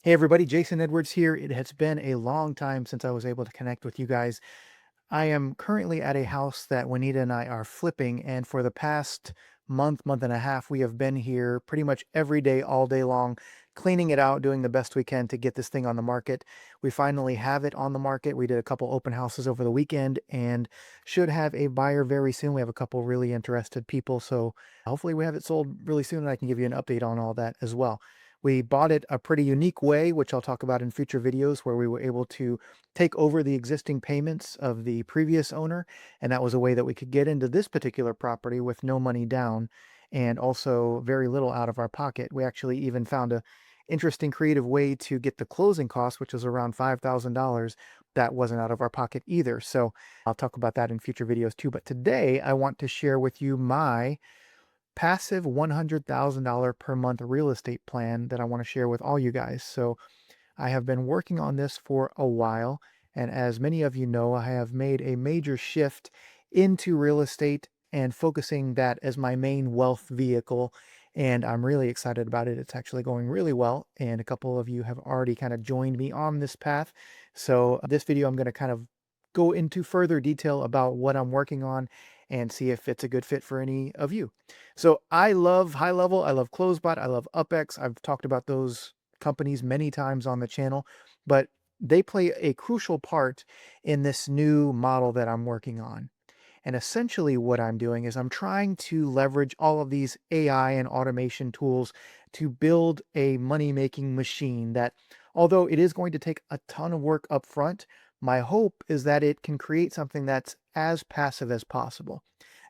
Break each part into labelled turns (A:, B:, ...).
A: Hey everybody, Jason Edwards here. It has been a long time since I was able to connect with you guys. I am currently at a house that Wanetah and I are flipping, and for the past month and a half, we have been here pretty much every day, all day long, cleaning it out, doing the best we can to get this thing on the market. We finally have it on the market. We did a couple open houses over the weekend and should have a buyer very soon. We have a couple really interested people, so hopefully we have it sold really soon, and I can give you an update on all that as well. We bought it a pretty unique way, which I'll talk about in future videos, where we were able to take over the existing payments of the previous owner. And that was a way that we could get into this particular property with no money down and also very little out of our pocket. We actually even found a interesting creative way to get the closing costs, which was around $5,000. That wasn't out of our pocket either. So I'll talk about that in future videos too. But today I want to share with you my passive $100,000 per month real estate plan that I want to share with all you guys. So I have been working on this for a while, and as many of you know, I have made a major shift into real estate and focusing that as my main wealth vehicle. And I'm really excited about it. It's actually going really well, and a couple of you have already kind of joined me on this path. So this video, I'm going to kind of go into further detail about what I'm working on and see if it's a good fit for any of you. So I love HighLevel, I love CloseBot, I love UpX. I've talked about those companies many times on the channel, but they play a crucial part in this new model that I'm working on. And essentially what I'm doing is I'm trying to leverage all of these AI and automation tools to build a money-making machine that, although it is going to take a ton of work up front, my hope is that it can create something that's as passive as possible.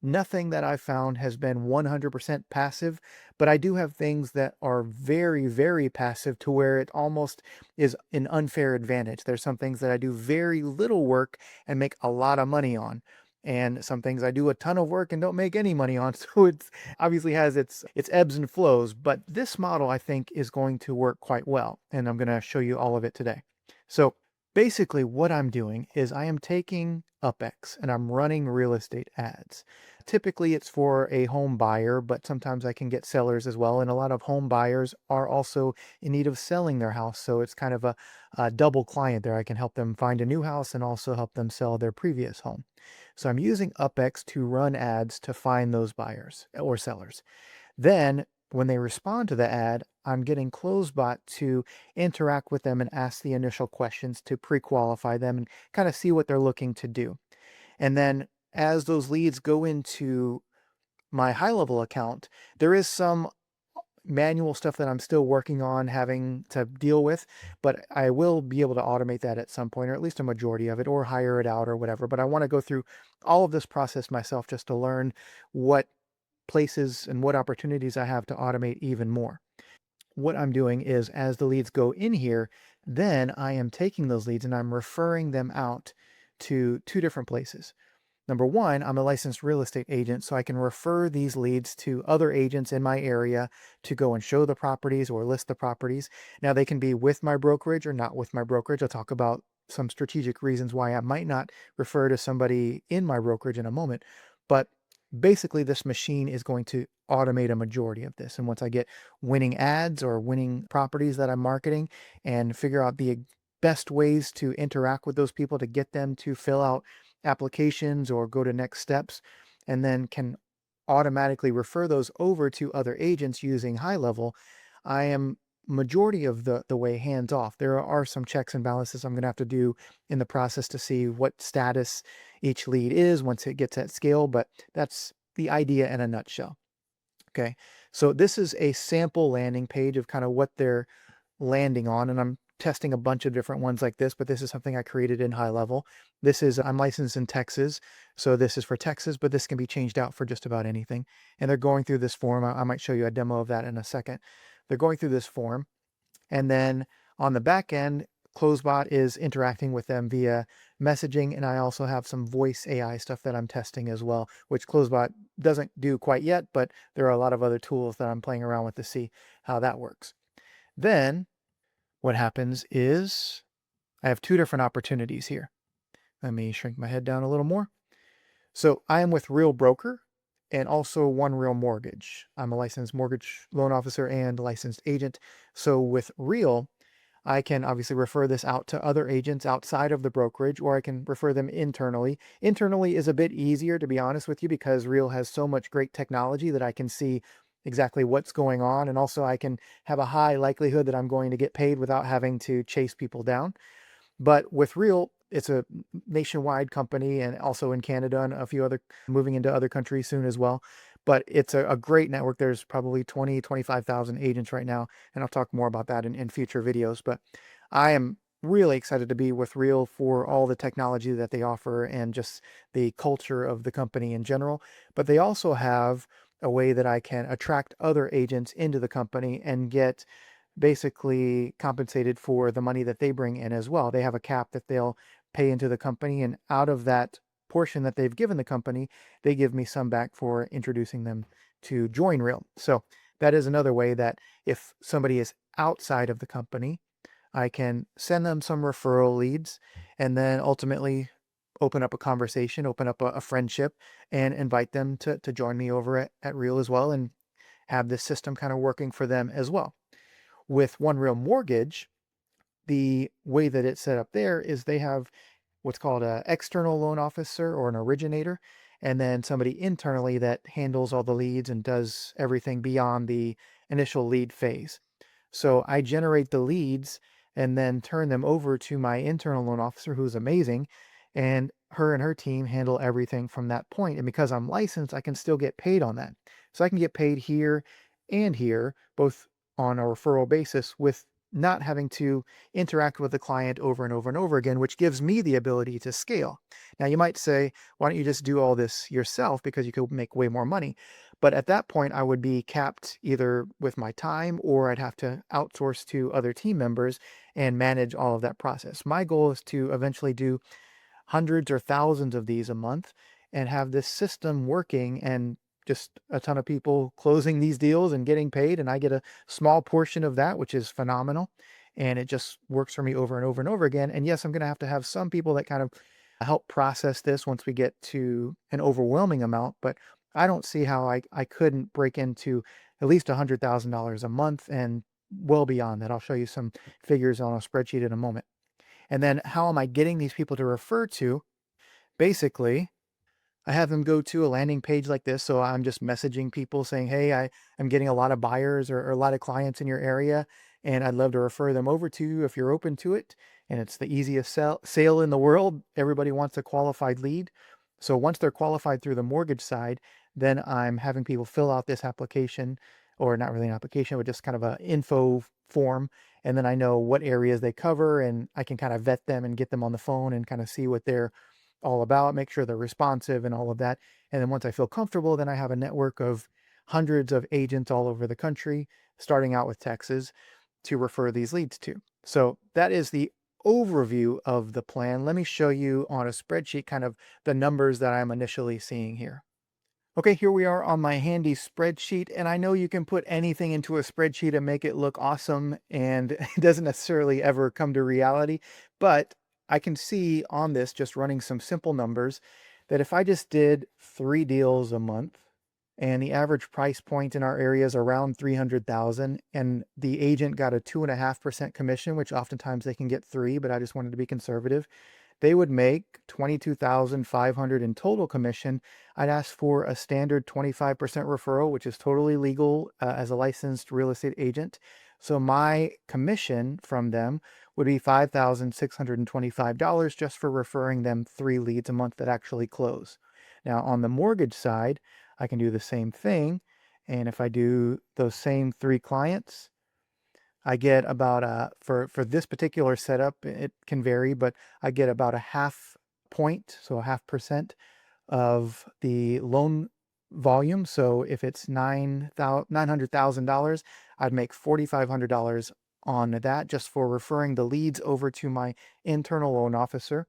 A: Nothing that I've found has been 100% passive, but I do have things that are very, very passive to where it almost is an unfair advantage. There's some things that I do very little work and make a lot of money on. And some things I do a ton of work and don't make any money on. So it's obviously has its ebbs and flows, but this model I think is going to work quite well. And I'm going to show you all of it today. So basically what I'm doing is I am taking UpX and I'm running real estate ads. Typically it's for a home buyer, but sometimes I can get sellers as well. And a lot of home buyers are also in need of selling their house. So it's kind of a double client there. I can help them find a new house and also help them sell their previous home. So I'm using UpX to run ads to find those buyers or sellers. Then when they respond to the ad, I'm getting CloseBot to interact with them and ask the initial questions to pre-qualify them and kind of see what they're looking to do. And then as those leads go into my HighLevel account, there is some manual stuff that I'm still working on having to deal with, but I will be able to automate that at some point, or at least a majority of it, or hire it out or whatever. But I want to go through all of this process myself just to learn what places and what opportunities I have to automate even more. What I'm doing is as the leads go in here, then I am taking those leads and I'm referring them out to two different places. Number one, I'm a licensed real estate agent, so I can refer these leads to other agents in my area to go and show the properties or list the properties. Now, they can be with my brokerage or not with my brokerage. I'll talk about some strategic reasons why I might not refer to somebody in my brokerage in a moment. But basically, this machine is going to automate a majority of this. And once I get winning ads or winning properties that I'm marketing and figure out the best ways to interact with those people to get them to fill out applications or go to next steps, and then can automatically refer those over to other agents using HighLevel, I am majority of the way hands off. There are some checks and balances I'm going to have to do in the process to see what status each lead is once it gets at scale, but that's the idea in a nutshell. Okay, so this is a sample landing page of kind of what they're landing on, and I'm testing a bunch of different ones like this, but this is something I created in HighLevel. I'm licensed in Texas, so this is for Texas, but this can be changed out for just about anything. And they're going through this form. I might show you a demo of that in a second. They're going through this form, and then on the back end, CloseBot is interacting with them via messaging, and I also have some voice AI stuff that I'm testing as well, which CloseBot doesn't do quite yet, but there are a lot of other tools that I'm playing around with to see how that works. Then what happens is I have two different opportunities here. Let me shrink my head down a little more. So I am with Real Broker and also One Real Mortgage. I'm a licensed mortgage loan officer and licensed agent. So with Real, I can obviously refer this out to other agents outside of the brokerage, or I can refer them internally. Internally is a bit easier, to be honest with you, because Real has so much great technology that I can see exactly what's going on. And also I can have a high likelihood that I'm going to get paid without having to chase people down. But with Real, it's a nationwide company and also in Canada and a few other, moving into other countries soon as well. But it's a great network. There's probably 20, 25,000 agents right now. And I'll talk more about that in future videos. But I am really excited to be with Real for all the technology that they offer and just the culture of the company in general. But they also have a way that I can attract other agents into the company and get basically compensated for the money that they bring in as well. They have a cap that they'll pay into the company, and out of that portion that they've given the company, they give me some back for introducing them to join Real. So that is another way that if somebody is outside of the company, I can send them some referral leads and then ultimately open up a conversation, open up a friendship, and invite them to join me over at Real as well and have this system kind of working for them as well. With One Real Mortgage, the way that it's set up there is they have what's called an external loan officer or an originator, and then somebody internally that handles all the leads and does everything beyond the initial lead phase. So I generate the leads and then turn them over to my internal loan officer, who's amazing. And her team handle everything from that point. And because I'm licensed, I can still get paid on that. So I can get paid here and here, both on a referral basis with not having to interact with the client over and over and over again, which gives me the ability to scale. Now, you might say, why don't you just do all this yourself because you could make way more money? But at that point, I would be capped either with my time or I'd have to outsource to other team members and manage all of that process. My goal is to eventually do hundreds or thousands of these a month and have this system working and just a ton of people closing these deals and getting paid. And I get a small portion of that, which is phenomenal. And it just works for me over and over and over again. And yes, I'm going to have some people that kind of help process this once we get to an overwhelming amount. But I don't see how I couldn't break into at least $100,000 a month and well beyond that. I'll show you some figures on a spreadsheet in a moment. And then how am I getting these people to refer to? Basically, I have them go to a landing page like this. So I'm just messaging people saying, hey, I'm getting a lot of buyers or a lot of clients in your area, and I'd love to refer them over to you if you're open to it. And it's the easiest sale in the world. Everybody wants a qualified lead. So once they're qualified through the mortgage side, then I'm having people fill out this application, or not really an application, but just kind of a info form. And then I know what areas they cover and I can kind of vet them and get them on the phone and kind of see what they're all about, make sure they're responsive and all of that. And then once I feel comfortable, then I have a network of hundreds of agents all over the country, starting out with Texas, to refer these leads to. So that is the overview of the plan. Let me show you on a spreadsheet kind of the numbers that I'm initially seeing here. Okay, here we are on my handy spreadsheet, and I know you can put anything into a spreadsheet and make it look awesome, and it doesn't necessarily ever come to reality, but I can see on this, just running some simple numbers, that if I just did 3 deals a month, and the average price point in our area is around 300,000, and the agent got a 2.5% commission, which oftentimes they can get 3, but I just wanted to be conservative, they would make 22,500 in total commission. I'd ask for a standard 25% referral, which is totally legal as a licensed real estate agent. So my commission from them would be $5,625 just for referring them 3 leads a month that actually close. Now on the mortgage side, I can do the same thing. And if I do those same 3 clients, I get about for this particular setup, it can vary, but I get about a half point, so a half percent of the loan volume. So if it's $900,000, I'd make $4,500 on that just for referring the leads over to my internal loan officer.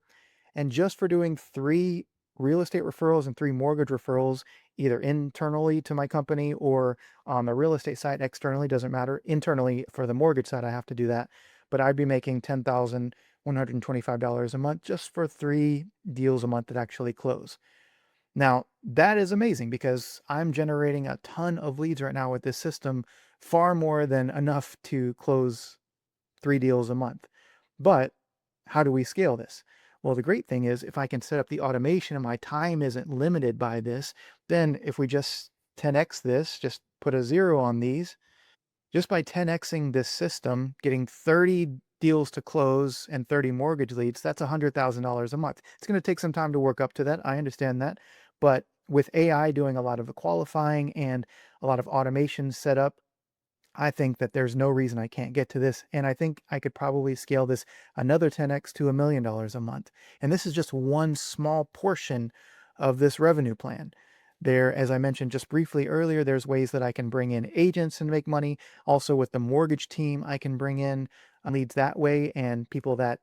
A: And just for doing 3 real estate referrals and 3 mortgage referrals, either internally to my company or on the real estate side externally, doesn't matter. Internally for the mortgage side, I have to do that. But I'd be making $10,125 a month just for 3 deals a month that actually close. Now, that is amazing because I'm generating a ton of leads right now with this system, far more than enough to close 3 deals a month. But how do we scale this? Well, the great thing is if I can set up the automation and my time isn't limited by this, then if we just 10x this, just put a zero on these, just by 10xing this system, getting 30 deals to close and 30 mortgage leads, that's $100,000 a month. It's going to take some time to work up to that. I understand that. But with AI doing a lot of the qualifying and a lot of automation set up, I think that there's no reason I can't get to this. And I think I could probably scale this another 10x to $1 million a month. And this is just one small portion of this revenue plan. There, as I mentioned just briefly earlier, there's ways that I can bring in agents and make money. Also, with the mortgage team, I can bring in leads that way and people that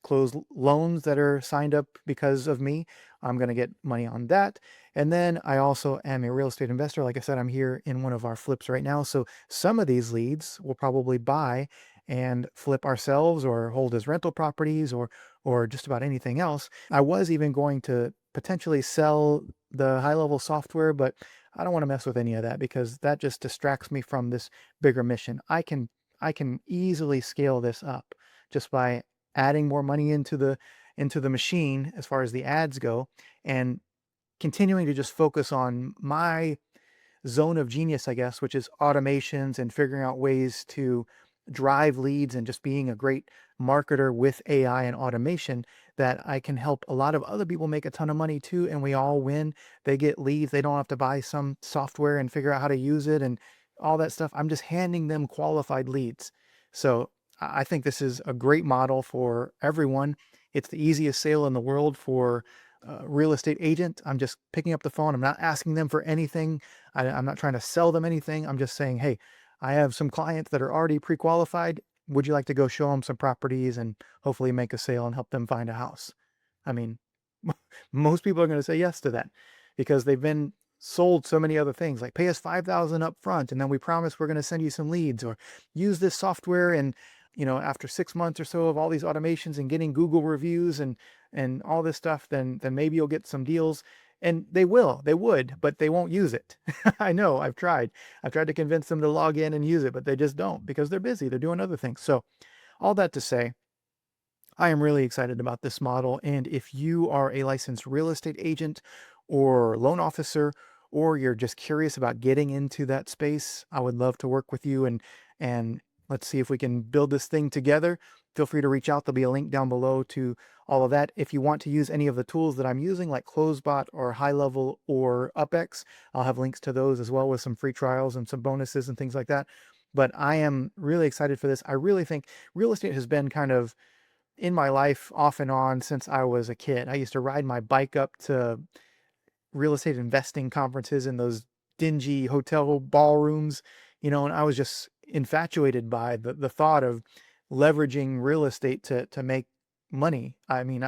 A: close loans that are signed up because of me. I'm going to get money on that. And then I also am a real estate investor. Like I said, I'm here in one of our flips right now. So some of these leads we'll probably buy and flip ourselves or hold as rental properties or just about anything else. I was even going to potentially sell the high level software, but I don't want to mess with any of that because that just distracts me from this bigger mission. I can easily scale this up just by adding more money into the machine as far as the ads go and continuing to just focus on my zone of genius, I guess, which is automations and figuring out ways to drive leads and just being a great marketer with AI and automation that I can help a lot of other people make a ton of money too. And we all win. They get leads. They don't have to buy some software and figure out how to use it and all that stuff. I'm just handing them qualified leads. So I think this is a great model for everyone. It's the easiest sale in the world for a real estate agent. I'm just picking up the phone. I'm not asking them for anything. I'm not trying to sell them anything. I'm just saying, hey, I have some clients that are already pre-qualified. Would you like to go show them some properties and hopefully make a sale and help them find a house? I mean, most people are going to say yes to that because they've been sold so many other things like pay us 5,000 up front and then we promise we're going to send you some leads or use this software and after 6 months or so of all these automations and getting Google reviews and all this stuff, then maybe you'll get some deals. And they would, but they won't use it. I know, I've tried to convince them to log in and use it, but they just don't because they're busy. They're doing other things. So all that to say, I am really excited about this model. And if you are a licensed real estate agent or loan officer, or you're just curious about getting into that space, I would love to work with you and let's see if we can build this thing together. Feel free to reach out. There'll be a link down below to all of that. If you want to use any of the tools that I'm using, like CloseBot or HighLevel or UpX, I'll have links to those as well with some free trials and some bonuses and things like that. But I am really excited for this. I really think real estate has been kind of in my life off and on since I was a kid. I used to ride my bike up to real estate investing conferences in those dingy hotel ballrooms, and I was just infatuated by the thought of leveraging real estate to make money. I mean,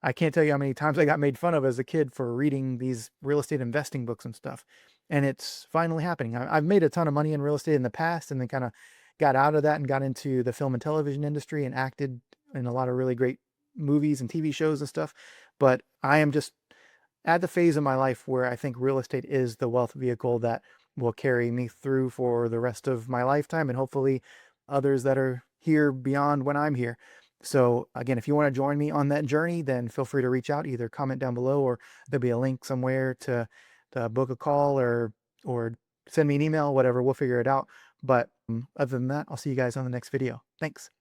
A: I can't tell you how many times I got made fun of as a kid for reading these real estate investing books and stuff. And it's finally happening. I've made a ton of money in real estate in the past and then kind of got out of that and got into the film and television industry and acted in a lot of really great movies and TV shows and stuff. But I am just at the phase of my life where I think real estate is the wealth vehicle that will carry me through for the rest of my lifetime and hopefully others that are here beyond when I'm here. So again, if you want to join me on that journey, then feel free to reach out, either comment down below or there'll be a link somewhere to book a call or send me an email, whatever, we'll figure it out. But other than that, I'll see you guys on the next video. Thanks.